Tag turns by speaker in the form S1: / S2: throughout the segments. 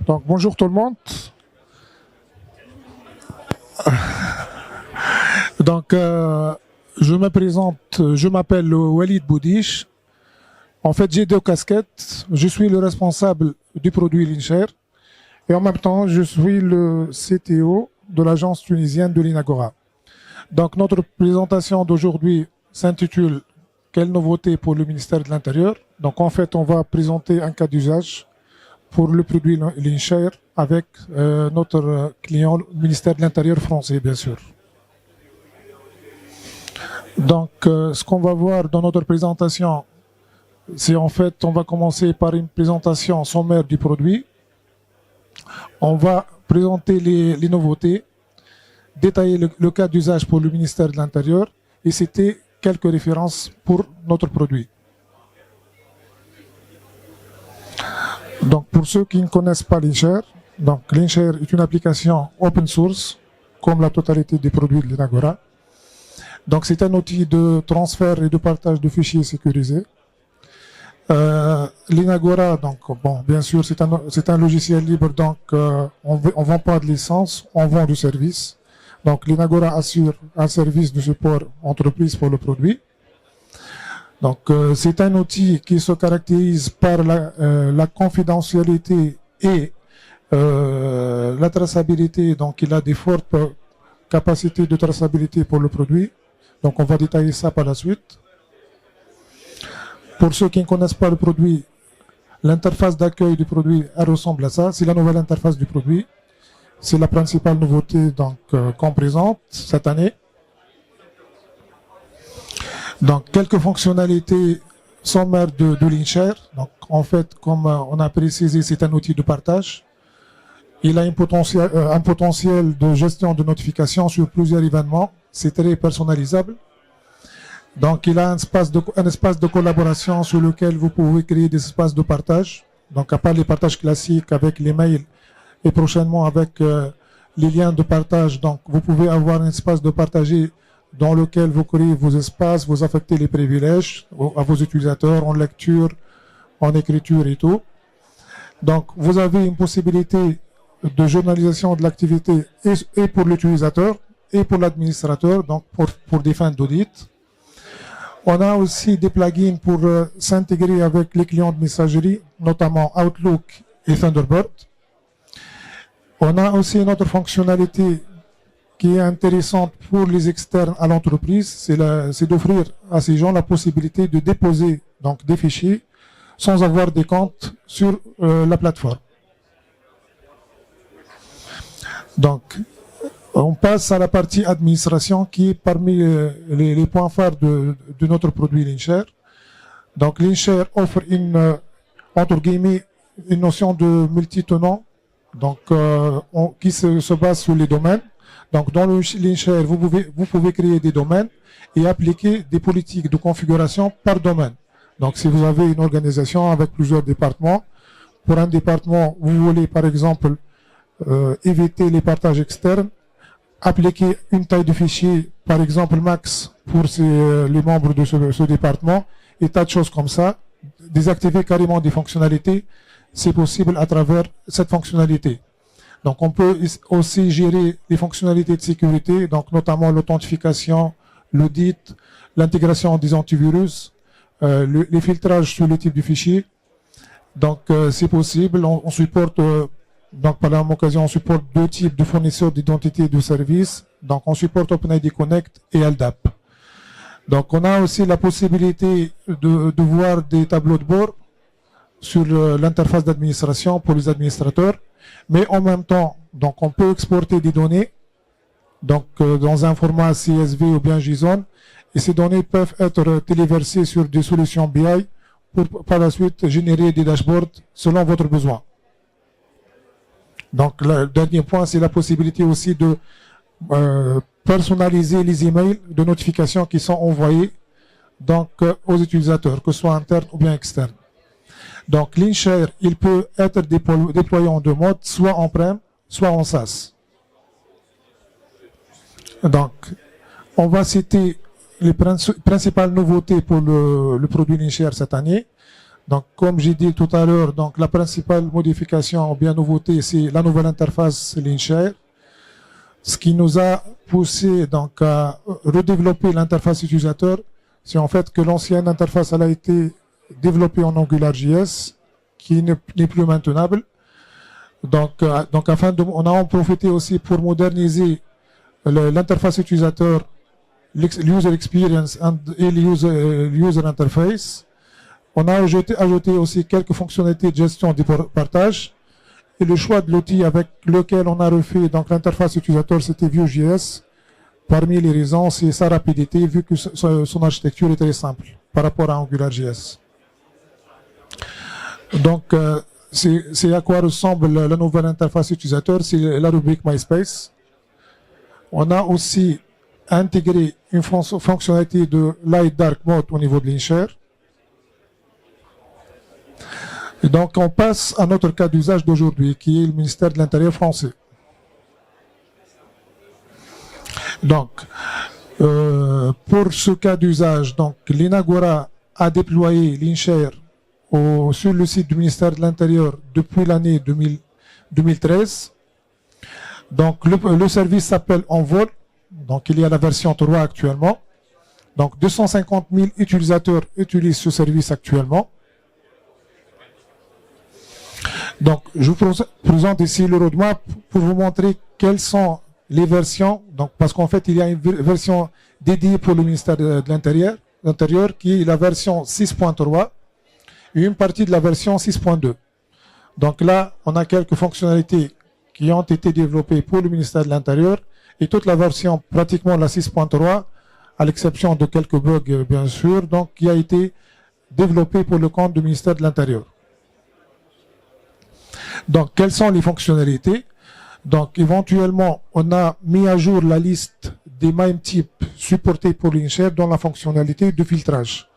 S1: Donc, bonjour tout le monde. Donc, je me présente, je m'appelle Walid Boudiche. En fait, j'ai deux casquettes. Je suis le responsable du produit Lincher et en même temps, je suis le CTO de l'agence tunisienne de l'Inagora. Donc, notre présentation d'aujourd'hui s'intitule « Quelle nouveauté pour le ministère de l'Intérieur ?» Donc, en fait, on va présenter un cas d'usage pour le produit Lincher avec notre client, le ministère de l'Intérieur français, bien sûr. Donc, ce qu'on va voir dans notre présentation, c'est en fait, on va commencer par une présentation sommaire du produit. On va présenter les nouveautés, détailler le cas d'usage pour le ministère de l'Intérieur et citer quelques références pour notre produit. Donc, pour ceux qui ne connaissent pas Lincher, donc Lincher est une application open source, comme la totalité des produits de l'Inagora. Donc, c'est un outil de transfert et de partage de fichiers sécurisés. L'Inagora, donc, bon, bien sûr, c'est un logiciel libre, donc on ne vend pas de licence, on vend du service. Donc, l'Inagora assure un service de support entreprise pour le produit. Donc, c'est un outil qui se caractérise par la confidentialité et la traçabilité. Donc, il a des fortes capacités de traçabilité pour le produit. Donc, on va détailler ça par la suite. Pour ceux qui ne connaissent pas le produit, l'interface d'accueil du produit, elle ressemble à ça. C'est la nouvelle interface du produit. C'est la principale nouveauté qu'on présente cette année. Donc, quelques fonctionnalités sommaires de Lincher. Donc, en fait, comme on a précisé, c'est un outil de partage. Il a un potentiel de gestion de notifications sur plusieurs événements. C'est très personnalisable. Donc, il a un espace de collaboration sur lequel vous pouvez créer des espaces de partage. Donc, à part les partages classiques avec les mails et prochainement avec les liens de partage. Donc, vous pouvez avoir un espace de partager dans lequel vous créez vos espaces, vous affectez les privilèges à vos utilisateurs en lecture, en écriture et tout. Donc, vous avez une possibilité de journalisation de l'activité et pour l'utilisateur et pour l'administrateur, donc pour des fins d'audit. On a aussi des plugins pour s'intégrer avec les clients de messagerie, notamment Outlook et Thunderbird. On a aussi une autre fonctionnalité qui est intéressante pour les externes à l'entreprise, c'est d'offrir à ces gens la possibilité de déposer donc des fichiers sans avoir des comptes sur la plateforme. Donc, on passe à la partie administration qui est parmi les points phares de notre produit Lincher. Donc, Lincher offre entre guillemets, une notion de multi-tenant, donc qui se base sur les domaines. Donc, dans le Lincher, vous pouvez créer des domaines et appliquer des politiques de configuration par domaine. Donc, si vous avez une organisation avec plusieurs départements, pour un département, vous voulez par exemple éviter les partages externes, appliquer une taille de fichier, par exemple max pour les membres de ce département, et tas de choses comme ça, désactiver carrément des fonctionnalités, c'est possible à travers cette fonctionnalité. Donc, on peut aussi gérer les fonctionnalités de sécurité, donc notamment l'authentification, l'audit, l'intégration des antivirus, les filtrages sur le type du fichier. Donc, c'est possible. On supporte, donc par la même occasion, on supporte deux types de fournisseurs d'identité et de services. Donc, on supporte OpenID Connect et LDAP. Donc, on a aussi la possibilité de voir des tableaux de bord sur l'interface d'administration pour les administrateurs. Mais en même temps, donc on peut exporter des données donc, dans un format CSV ou bien JSON, et ces données peuvent être téléversées sur des solutions BI pour par la suite générer des dashboards selon votre besoin. Donc le dernier point, c'est la possibilité aussi de personnaliser les emails de notification qui sont envoyés donc, aux utilisateurs, que ce soit internes ou bien externes. Donc, Lincher, il peut être déployé en deux modes, soit on-prem, soit en SaaS. Donc, on va citer les principales nouveautés pour le produit Lincher cette année. Donc, comme j'ai dit tout à l'heure, donc la principale modification ou bien nouveauté, c'est la nouvelle interface Linshare, ce qui nous a poussé donc à redévelopper l'interface utilisateur. C'est en fait que l'ancienne interface elle a été développée en AngularJS, qui n'est plus maintenable. Donc on a en profité aussi pour moderniser l'interface utilisateur, l'user experience et l'user interface. On a ajouté aussi quelques fonctionnalités de gestion du partage. Et le choix de l'outil avec lequel on a refait donc l'interface utilisateur, c'était Vue.js. Parmi les raisons, c'est sa rapidité, vu que son architecture est très simple par rapport à AngularJS. Donc, c'est à quoi ressemble la nouvelle interface utilisateur, c'est la rubrique MySpace. On a aussi intégré une fonctionnalité de Light Dark Mode au niveau de Linshare. Et donc, on passe à notre cas d'usage d'aujourd'hui, qui est le ministère de l'Intérieur français. Donc, pour ce cas d'usage, donc l'Inagora a déployé Linshare sur le site du ministère de l'Intérieur depuis l'année 2013. Donc, le service s'appelle Envol. Donc, il y a la version 3 actuellement. Donc, 250 000 utilisateurs utilisent ce service actuellement. Donc, je vous présente ici le roadmap pour vous montrer quelles sont les versions. Donc, parce qu'en fait, il y a une version dédiée pour le ministère de l'Intérieur qui est la version 6.3 et une partie de la version 6.2. Donc là, on a quelques fonctionnalités qui ont été développées pour le ministère de l'Intérieur et toute la version, pratiquement la 6.3, à l'exception de quelques bugs, bien sûr, donc qui a été développée pour le compte du ministère de l'Intérieur. Donc, quelles sont les fonctionnalités? Donc, éventuellement, on a mis à jour la liste des MIME types supportés pour Linshare dans la fonctionnalité de filtrage.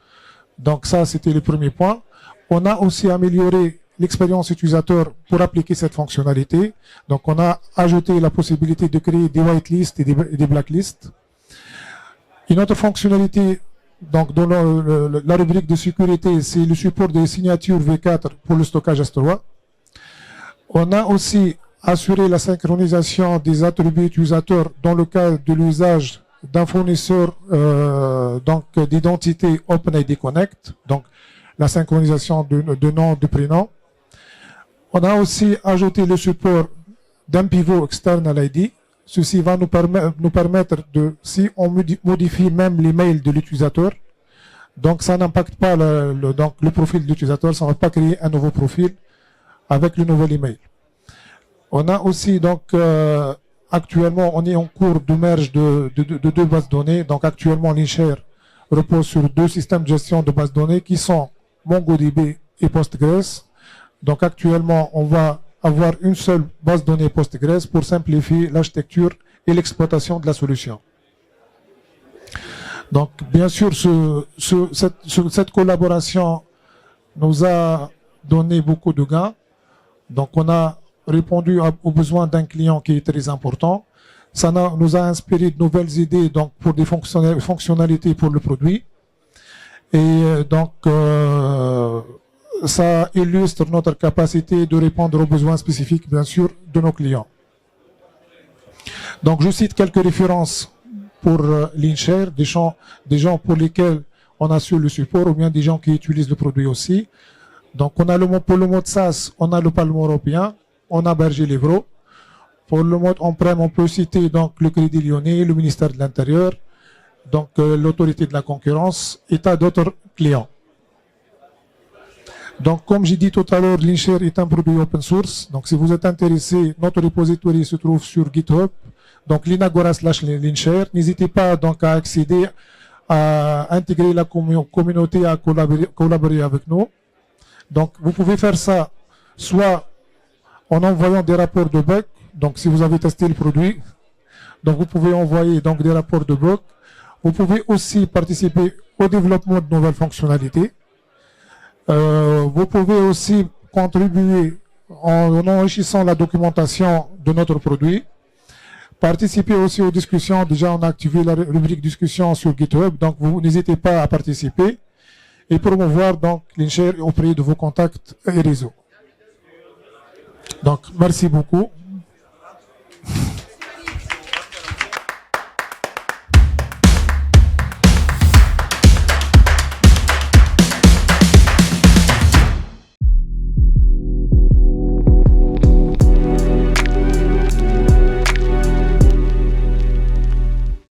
S1: Donc, ça, c'était le premier point. On a aussi amélioré l'expérience utilisateur pour appliquer cette fonctionnalité. Donc, on a ajouté la possibilité de créer des whitelists et des blacklists. Une autre fonctionnalité, donc, dans la rubrique de sécurité, c'est le support des signatures V4 pour le stockage S3. On a aussi assuré la synchronisation des attributs utilisateurs dans le cas de l'usage d'un fournisseur d'identité OpenID Connect, donc la synchronisation de nom, de prénom. On a aussi ajouté le support d'un pivot external ID. Ceci va nous permettre de, si on modifie même l'email de l'utilisateur, donc ça n'impacte pas le profil de l'utilisateur, ça ne va pas créer un nouveau profil avec le nouvel email. On a aussi donc actuellement on est en cours de merge de deux bases de données. Donc actuellement Linshare repose sur deux systèmes de gestion de bases de données qui sont MongoDB et Postgres. Donc actuellement on va avoir une seule base de données Postgres pour simplifier l'architecture et l'exploitation de la solution. Donc bien sûr cette collaboration nous a donné beaucoup de gains. Donc on a répondu aux besoins d'un client qui est très important. Ça nous a inspiré de nouvelles idées donc pour des fonctionnalités pour le produit. Et donc ça illustre notre capacité de répondre aux besoins spécifiques, bien sûr, de nos clients. Donc je cite quelques références pour Linshare, des gens pour lesquels on assure le support ou bien des gens qui utilisent le produit aussi. Donc on a pour le mode SaaS, on a le Parlement européen, on a Berger Livreau. Pour le mode on-prem, on peut citer donc le Crédit Lyonnais, le ministère de l'Intérieur, donc l'autorité de la concurrence et tas d'autres clients. Donc comme j'ai dit tout à l'heure, Linshare est un produit open source. Donc si vous êtes intéressé, notre repository se trouve sur GitHub. Donc linagora/Linshare. N'hésitez pas donc à accéder, à intégrer la communauté, à collaborer avec nous. Donc vous pouvez faire ça soit en envoyant des rapports de bugs. Donc si vous avez testé le produit, donc vous pouvez envoyer donc des rapports de bugs. Vous pouvez aussi participer au développement de nouvelles fonctionnalités. Vous pouvez aussi contribuer en enrichissant la documentation de notre produit. Participer aussi aux discussions. Déjà, on a activé la rubrique discussion sur GitHub, donc vous n'hésitez pas à participer. et promouvoir donc l'INCHER auprès de vos contacts et réseaux. Donc, merci beaucoup.